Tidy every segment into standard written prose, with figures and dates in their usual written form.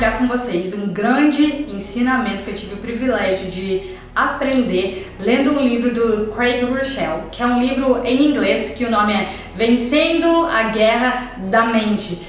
compartilhar com vocês um grande ensinamento que eu tive o privilégio de aprender lendo um livro do Craig Groeschel, que é um livro em inglês que o nome é Vencendo a Guerra da Mente.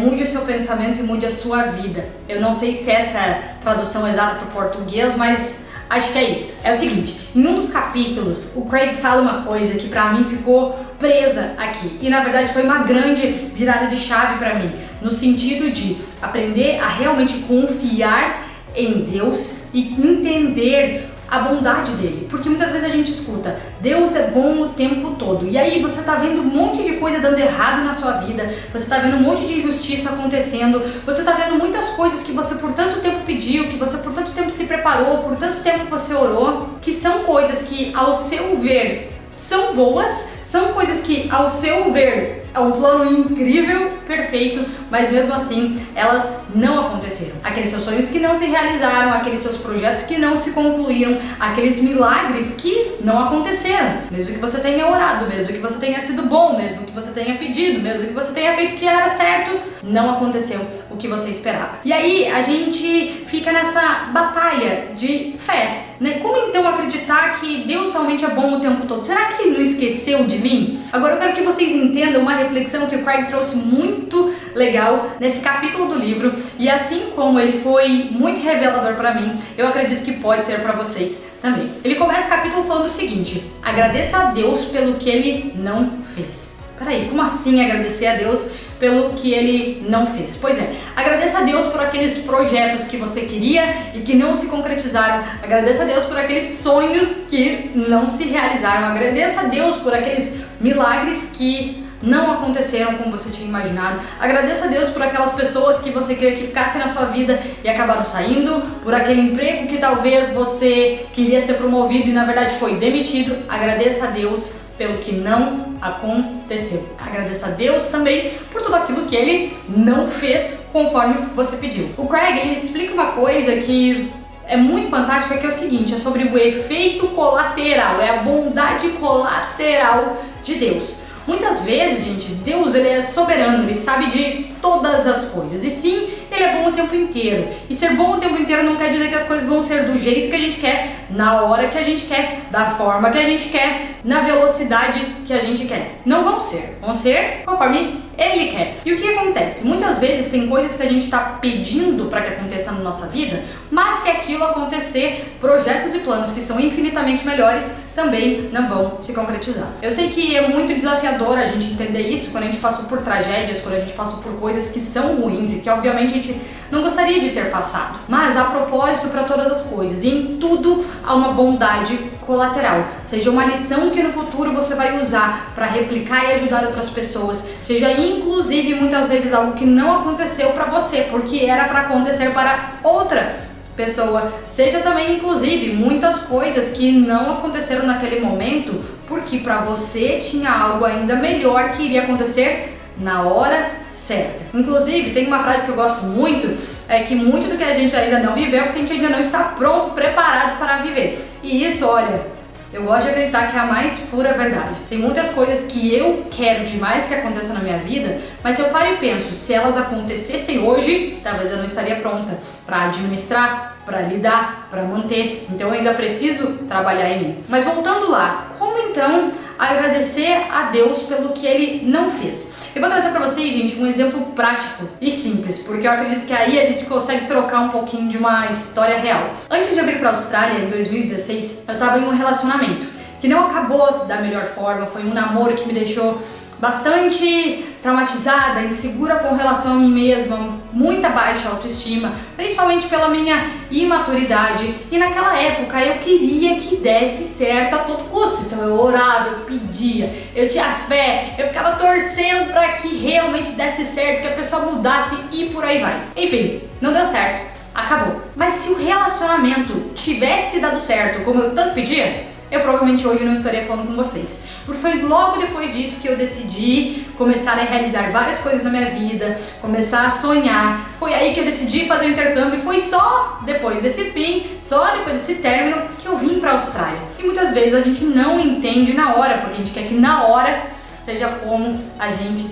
Mude o seu pensamento e mude a sua vida. Eu não sei se essa é a tradução exata para o português, mas acho que é isso. É o seguinte, em um dos capítulos, o Craig fala uma coisa que pra mim ficou presa aqui. E na verdade foi uma grande virada de chave pra mim, no sentido de aprender a realmente confiar em Deus e entender a bondade dele, porque muitas vezes a gente escuta Deus é bom o tempo todo, e aí você tá vendo um monte de coisa dando errado na sua vida, você tá vendo um monte de injustiça acontecendo, você tá vendo muitas coisas que você por tanto tempo pediu, que você por tanto tempo se preparou, por tanto tempo você orou, que são coisas que ao seu ver são boas, são coisas que ao seu ver é um plano incrível, perfeito, mas mesmo assim elas não aconteceram. Aqueles seus sonhos que não se realizaram, aqueles seus projetos que não se concluíram, aqueles milagres que não aconteceram. Mesmo que você tenha orado, mesmo que você tenha sido bom, mesmo que você tenha pedido, mesmo que você tenha feito o que era certo, não aconteceu o que você esperava. E aí a gente fica nessa batalha de fé, né? Como então acreditar que Deus realmente é bom o tempo todo? Será que Ele não esqueceu de mim? Agora eu quero que vocês entendam uma reflexão que o Craig trouxe muito legal nesse capítulo do livro, e assim como ele foi muito revelador para mim, eu acredito que pode ser para vocês também. Ele começa o capítulo falando o seguinte: agradeça a Deus pelo que Ele não fez. Peraí, como assim agradecer a Deus pelo que Ele não fez? Pois é, agradeça a Deus por aqueles projetos que você queria e que não se concretizaram. Agradeça a Deus por aqueles sonhos que não se realizaram. Agradeça a Deus por aqueles milagres que não aconteceram como você tinha imaginado. Agradeça a Deus por aquelas pessoas que você queria que ficassem na sua vida e acabaram saindo, por aquele emprego que talvez você queria ser promovido e na verdade foi demitido. Agradeça a Deus pelo que não aconteceu. Agradeça a Deus também por tudo aquilo que Ele não fez conforme você pediu. O Craig, ele explica uma coisa que é muito fantástica, que é o seguinte: é sobre o efeito colateral, é a bondade colateral de Deus. Muitas vezes, gente, Deus ele é soberano, Ele sabe de todas as coisas. E sim, Ele é bom o tempo inteiro. E ser bom o tempo inteiro não quer dizer que as coisas vão ser do jeito que a gente quer, na hora que a gente quer, da forma que a gente quer, na velocidade que a gente quer. Não vão ser. Vão ser conforme Ele quer. E o que acontece? Muitas vezes tem coisas que a gente está pedindo para que aconteça na nossa vida, mas se aquilo acontecer, projetos e planos que são infinitamente melhores também não vão se concretizar. Eu sei que é muito desafiador a gente entender isso quando a gente passou por tragédias, quando a gente passou por coisas que são ruins e que obviamente a gente não gostaria de ter passado. Mas há propósito para todas as coisas, e em tudo há uma bondade colateral. Seja uma lição que no futuro você vai usar para replicar e ajudar outras pessoas, seja inclusive muitas vezes algo que não aconteceu para você, porque era para acontecer para outra pessoa, seja também inclusive muitas coisas que não aconteceram naquele momento, porque para você tinha algo ainda melhor que iria acontecer na hora certa. Inclusive, tem uma frase que eu gosto muito, é que muito do que a gente ainda não viveu, porque a gente ainda não está pronto, preparado para viver. E isso, olha, eu gosto de acreditar que é a mais pura verdade. Tem muitas coisas que eu quero demais que aconteçam na minha vida, mas se eu paro e penso, se elas acontecessem hoje, talvez eu não estaria pronta para administrar, para lidar, para manter. Então eu ainda preciso trabalhar em mim. Mas voltando lá, como então agradecer a Deus pelo que Ele não fez? Eu vou trazer para vocês, gente, um exemplo prático e simples, porque eu acredito que aí a gente consegue trocar um pouquinho de uma história real. Antes de eu vir para a Austrália, em 2016, eu estava em um relacionamento que não acabou da melhor forma. Foi um namoro que me deixou bastante traumatizada, insegura com relação a mim mesma, muita baixa autoestima, principalmente pela minha imaturidade. E naquela época eu queria que desse certo a todo custo, então eu orava, eu pedia, eu tinha fé, eu ficava torcendo para que realmente desse certo, que a pessoa mudasse e por aí vai. Enfim, não deu certo, acabou. Mas se o relacionamento tivesse dado certo como eu tanto pedia, eu provavelmente hoje não estaria falando com vocês. Porque foi logo depois disso que eu decidi começar a realizar várias coisas na minha vida, começar a sonhar. Foi aí que eu decidi fazer o intercâmbio, e foi só depois desse fim, só depois desse término, que eu vim para a Austrália. E muitas vezes a gente não entende na hora, porque a gente quer que na hora seja como a gente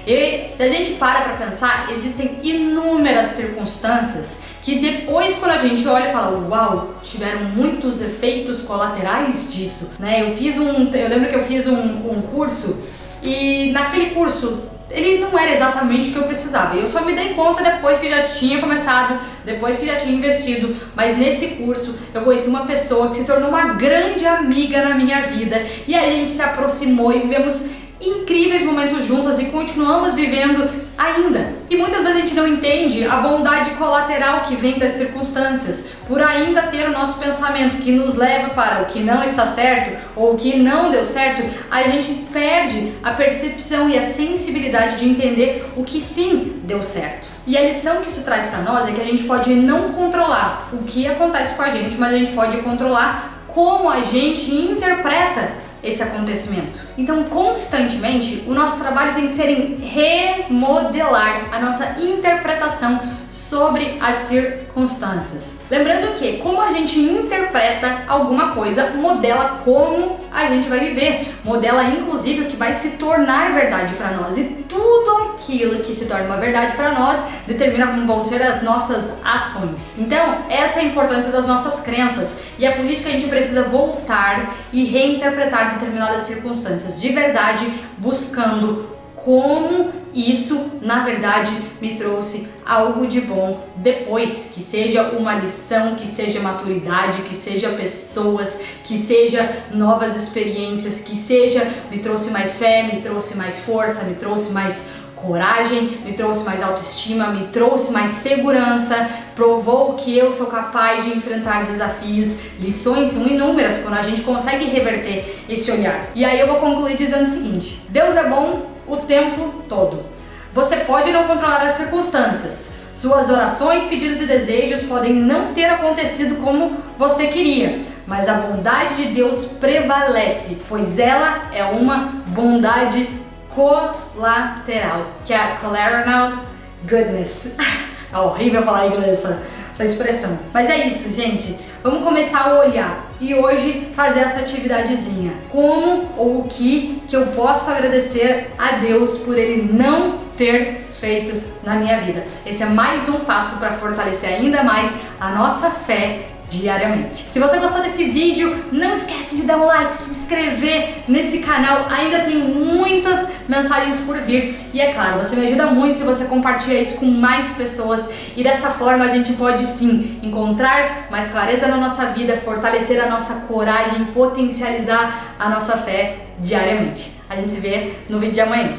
E se a gente para pensar, existem inúmeras circunstâncias que depois, quando a gente olha e fala, uau, tiveram muitos efeitos colaterais disso, né? Eu lembro que eu fiz um curso e naquele curso ele não era exatamente o que eu precisava. Eu só me dei conta depois que já tinha começado, depois que já tinha investido. Mas nesse curso eu conheci uma pessoa que se tornou uma grande amiga na minha vida. E aí a gente se aproximou e vivemos incríveis momentos juntas e continuamos vivendo ainda. E muitas vezes a gente não entende a bondade colateral que vem das circunstâncias, por ainda ter o nosso pensamento que nos leva para o que não está certo ou o que não deu certo, a gente perde a percepção e a sensibilidade de entender o que sim deu certo. E a lição que isso traz para nós é que a gente pode não controlar o que acontece com a gente, mas a gente pode controlar como a gente interpreta esse acontecimento. Então, constantemente, o nosso trabalho tem que ser em remodelar a nossa interpretação sobre as circunstâncias. Lembrando que como a gente interpreta alguma coisa, modela como a gente vai viver, modela inclusive o que vai se tornar verdade para nós, e tudo aquilo que se torna uma verdade para nós determina como vão ser as nossas ações. Então, essa é a importância das nossas crenças, e é por isso que a gente precisa voltar e reinterpretar determinadas circunstâncias de verdade, buscando como isso, na verdade, me trouxe algo de bom depois, que seja uma lição, que seja maturidade, que seja pessoas, que seja novas experiências, que seja me trouxe mais fé, me trouxe mais força, me trouxe mais coragem, me trouxe mais autoestima, me trouxe mais segurança, provou que eu sou capaz de enfrentar desafios. Lições são inúmeras quando a gente consegue reverter esse olhar. E aí eu vou concluir dizendo o seguinte: Deus é bom o tempo todo. Você pode não controlar as circunstâncias. Suas orações, pedidos e desejos podem não ter acontecido como você queria, mas a bondade de Deus prevalece, pois ela é uma bondade colateral, que é a collateral goodness. É horrível falar inglês essa expressão. Mas é isso, gente. Vamos começar a olhar e hoje fazer essa atividadezinha. Como ou o que eu posso agradecer a Deus por Ele não ter feito na minha vida. Esse é mais um passo para fortalecer ainda mais a nossa fé diariamente. Se você gostou desse vídeo, não esquece de dar um like, se inscrever nesse canal, ainda tem muitas mensagens por vir. E é claro, você me ajuda muito se você compartilha isso com mais pessoas, e dessa forma a gente pode sim encontrar mais clareza na nossa vida, fortalecer a nossa coragem, potencializar a nossa fé diariamente. A gente se vê no vídeo de amanhã.